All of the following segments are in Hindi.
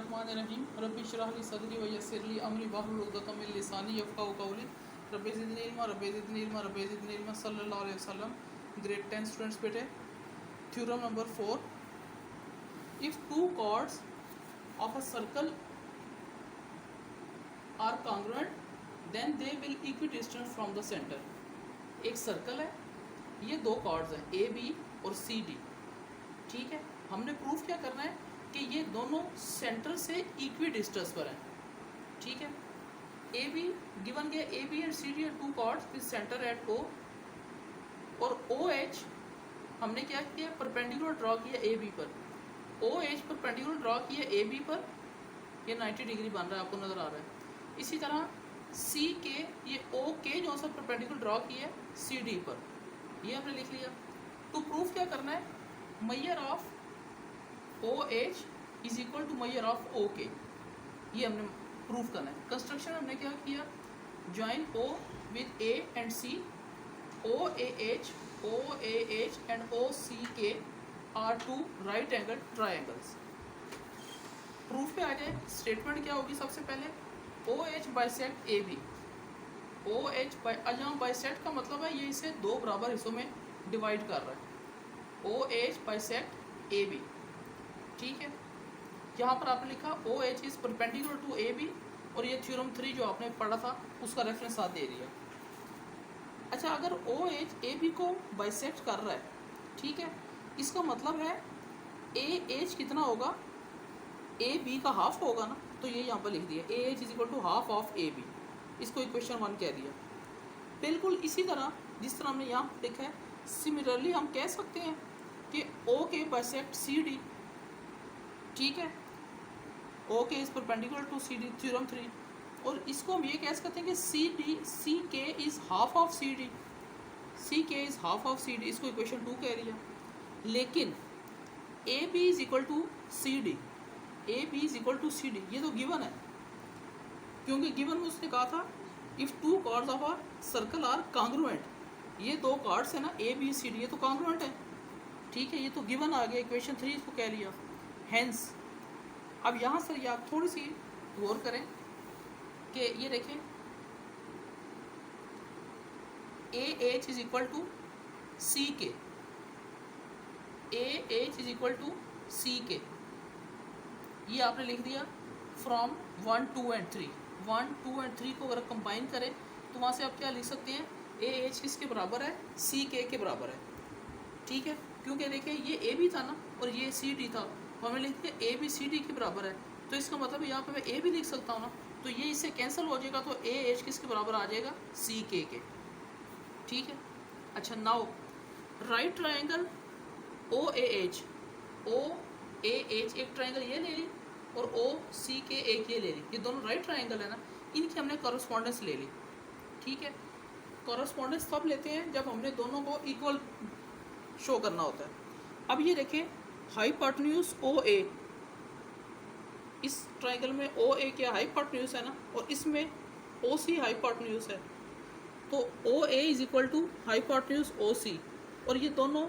बिस्मिल्लाहिर्रहमानिर्रहीम रब्बि इश्रह ली सदरी व यस्सिर ली अमरी वहलुल उक़दतम मिन लिसानी यफ़क़हू क़ौली रब्बि ज़िदनी इल्मा रब्बि ज़िदनी इल्मा रब्बि ज़िदनी इल्मा सल्लल्लाहु अलैहि वसल्लम। ग्रेड 10 स्टूडेंट्स बेटे, theorem number 4, if two chords of a circle are congruent then they will equidistant from the center. एक सर्कल है, ये दो कॉर्ड्स हैं ए बी और सी डी। ठीक है, हमने प्रूफ क्या करना है कि ये दोनों सेंटर से इक्वी डिस्टेंस पर हैं। ठीक है, ए बी गिवन गया, A B and C D are two chords with centre at O, और ओ एच हमने क्या किया, परपेंडिकुलर ड्रॉ किया ए बी पर। ओ एच परपेंडिकुलर ड्रॉ किया ए बी पर, ये 90 डिग्री बन रहा है, आपको नज़र आ रहा है। इसी तरह सी के, ये ओ के जो सा परपेंडिकुलर ड्रॉ किया है सी डी पर, ये हमने लिख लिया। तो प्रूफ क्या करना है, measure of O H is equal to measure of O K, ये हमने प्रूफ करना है। कंस्ट्रक्शन हमने क्या किया, join O with A and C, O A H and O C K are two right angle triangles. Proof पे आ जाए, स्टेटमेंट क्या होगी, सबसे पहले O H bisect A B. O H जहाँ बाइसेक्ट का मतलब है ये इसे दो बराबर हिस्सों में डिवाइड कर रहा है। O H bisect A B. ठीक है, यहाँ पर आपने लिखा O H is perpendicular to A B, और ये थ्योरम 3 जो आपने पढ़ा था उसका रेफरेंस साथ दे दिया। अच्छा, अगर ओ एच ए बी को बाइसेक्ट कर रहा है, ठीक है, इसका मतलब है ए एच कितना होगा, ए बी का हाफ होगा ना, तो ये यहाँ पर लिख दिया A H is equal to half of A B, इसको इक्वेशन 1 कह दिया। बिल्कुल इसी तरह जिस तरह हमने यहाँ लिखा है, सिमिलरली हम कह सकते हैं कि ओ के बाइसेक्ट सी डी। ठीक है, O K is perpendicular to C D, theorem 3। और इसको हम ये कह सकते हैं कि C K is half of C D, C K is half of C D, इसको इक्वेशन 2 कह दिया। लेकिन A B is equal to C D, A B is equal to C D, ये तो गिवन है, क्योंकि गिवन में उसने कहा था if two chords of a circle are congruent, ये दो कॉर्ड्स है ना ए बी सी डी, ये तो कॉन्ग्रुएंट है। ठीक है, ये तो गिवन आ गया, इक्वेशन 3 इसको कह लिया। हेंस अब यहाँ से या थोड़ी सी गौर करें कि ये देखें, A H is equal to C K, A H is equal to C K, ये आपने लिख दिया फ्रॉम 1, 2 एंड 3। 1, 2 एंड 3 को अगर कंबाइन करें तो वहाँ से आप क्या लिख सकते हैं, ए एच किसके बराबर है, सी के बराबर है। ठीक है, क्योंकि देखिए ये ए बी था ना और ये सी डी था, तो हमें लिख दिया ए बी सी डी के बराबर है, तो इसका मतलब यहाँ पे मैं ए भी लिख सकता हूँ ना, तो ये इससे कैंसिल हो जाएगा, तो ए एच किसके बराबर आ जाएगा, सी के। ठीक है, अच्छा now right triangle O A H, O A H एक ट्राइंगल ये ले ली और ओ सी के एक ये ले ली, ये दोनों राइट ट्राइंगल है ना, इनकी हमने कॉरस्पॉन्डेंस ले ली। ठीक है, कॉरस्पॉन्डेंस तब लेते हैं जब हमने दोनों को इक्वल शो करना होता है। अब ये देखें, हाइपोटेन्यूज ओ ए, इस ट्राइंगल में ओ ए क्या हाइपोटेन्यूज है ना, और इसमें ओ सी हाइपोटेन्यूज है, तो ओ ए इज इक्वल टू हाइपोटेन्यूज ओ सी, और ये दोनों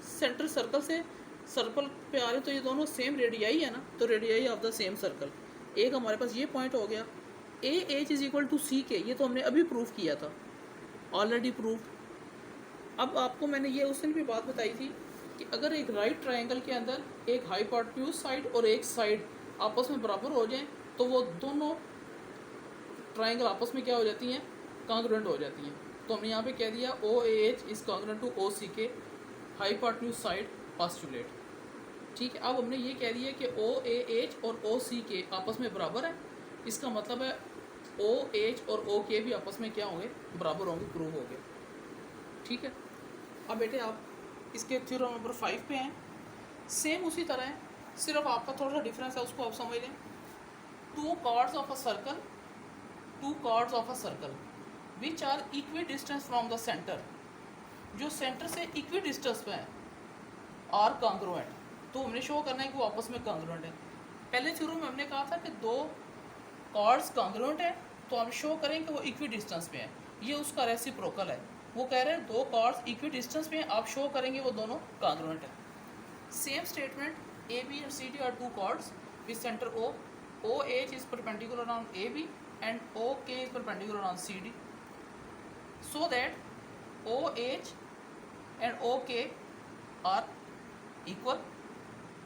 सेंटर सर्कल से सर्कल पे आ रहे, तो ये दोनों सेम रेडियाई है ना, तो radii of the same circle. एक हमारे पास ये पॉइंट हो गया, A H is equal to C K, ये तो हमने अभी प्रूफ किया था, ऑलरेडी प्रूफ। अब आपको मैंने ये उस दिन भी बात बताई थी कि अगर एक राइट ट्राइंगल के अंदर एक हाइपोटेन्यूज साइड और एक साइड आपस में बराबर हो जाएं, तो वो दोनों ट्राइंगल आपस में क्या हो जाती हैं, कॉन्ग्रुएंट हो जाती हैं। तो हमने यहाँ पे कह दिया O A H is congruent to O C K, hypotenuse side postulate. ठीक है, अब हमने ये कह दिया कि ओ ए एच और ओ सी के आपस में बराबर है, इसका मतलब है ओ एच और ओ के भी आपस में क्या होंगे, बराबर होंगे, प्रूव हो गए। ठीक है, अब बेटे आप इसके थ्योरम नंबर 5 पे हैं, सेम उसी तरह है, सिर्फ आपका थोड़ा सा डिफरेंस है, उसको आप समझ लें। Two chords of a circle which are equidistant from the center, जो सेंटर से इक्वी डिस्टेंस पे हैं, आर कॉन्ग्रुएंट, तो हमने शो करना है कि वो आपस में कॉन्ग्रुएंट है। पहले थ्योरम में हमने कहा था कि दो कॉर्ड्स कॉन्ग्रुएंट है, तो हम शो करें कि वो इक्वी डिस्टेंस पे हैं, ये उसका रेसिप्रोकल है। वो कह रहे हैं दो कॉर्ड्स इक्वी डिस्टेंस पे हैं, आप शो करेंगे वो दोनों कॉन्ग्रुएंट है। Same statement, A B and C D are two chords with center O. OH is perpendicular on AB and OK is perpendicular on CD, so that OH and OK are equal.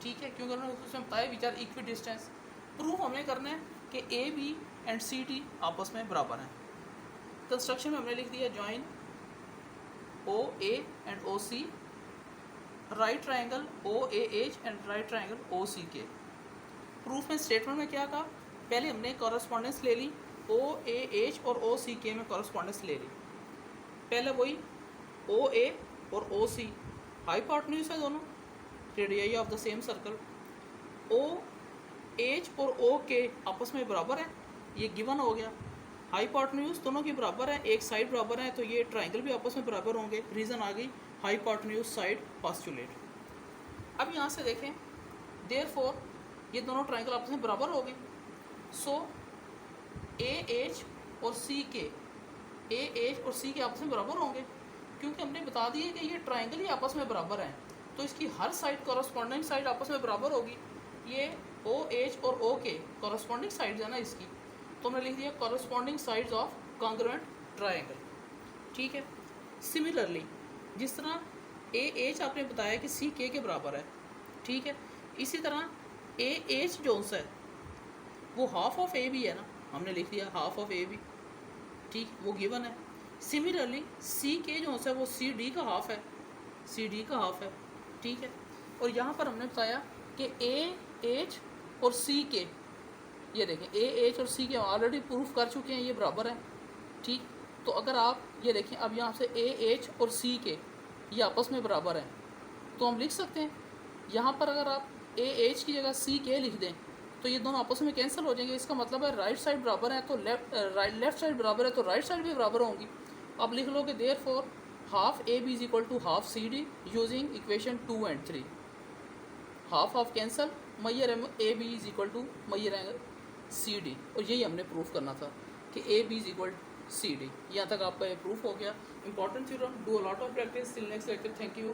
ठीक है, क्योंकि उन्होंने उसमें बताया which are equidistance. Proof हमें करना है कि A B and C D आपस में बराबर हैं. कंस्ट्रक्शन में हमने लिख दिया join O A and O C, right triangle O A H and right triangle O C K. Proof में स्टेटमेंट में क्या कहा, पहले हमने कॉरस्पॉन्डेंस ले ली, ओ ए एच और ओ सी के में कॉरस्पॉन्डेंस ले ली. पहले वही ओ ए और ओ सी हाइपोटेन्यूज है दोनों, radii of the same circle. O H और ओ के आपस में बराबर है, ये गिवन हो गया. हाइपोटेन्यूज दोनों की बराबर है, एक साइड बराबर है, तो ये ट्राइंगल भी आपस में बराबर होंगे. रीज़न आ गई हाइपोटेन्यूज साइड पोस्टुलेट. अब यहाँ से देखें, देयरफॉर ये दोनों ट्राइंगल आपस में बराबर हो गए. सो ए एच और सी के, ए एच और सी के आपस में बराबर होंगे, क्योंकि हमने बता दिया कि ये ट्राइंगल ही आपस में बराबर हैं, तो इसकी हर साइड कॉरस्पॉन्डिंग साइड आपस में बराबर होगी. ये ओ एच और ओ के कॉरस्पॉन्डिंग साइड्स है ना इसकी, तो हमने लिख दिया corresponding sides of congruent triangle. ठीक है. सिमिलरली जिस तरह ए एच आपने बताया कि सी के बराबर है, ठीक है, इसी तरह ए एच जो है वो हाफ ऑफ ए बी है ना, हमने लिख दिया हाफ ऑफ ए बी. ठीक, वो गिवन है. सिमिलरली सी के जो है वो सी डी का हाफ है, सी डी का हाफ है. ठीक है. और यहाँ पर हमने बताया कि ए एच और सी के, ये देखें ए एच और सी के ऑलरेडी प्रूफ कर चुके हैं ये बराबर हैं. ठीक, तो अगर आप ये देखें अब यहाँ से ए एच और सी के ये आपस में बराबर हैं, तो हम लिख सकते हैं यहाँ पर अगर आप ए एच की जगह सी के लिख दें तो ये दोनों आपस में कैंसिल हो जाएंगे. इसका मतलब है राइट साइड बराबर है तो लेफ्ट साइड बराबर है तो राइट साइड भी बराबर होंगी. अब लिख लो कि therefore half A B is equal to half C D using equation 2 and 3. Half of cancel, measure A B is equal to measure angle C D. और यही हमने प्रूफ करना था कि A B is equal C D. यहाँ तक आपका ये प्रूफ हो गया. Important theorem. Do a lot of practice. Till next lecture. Thank you.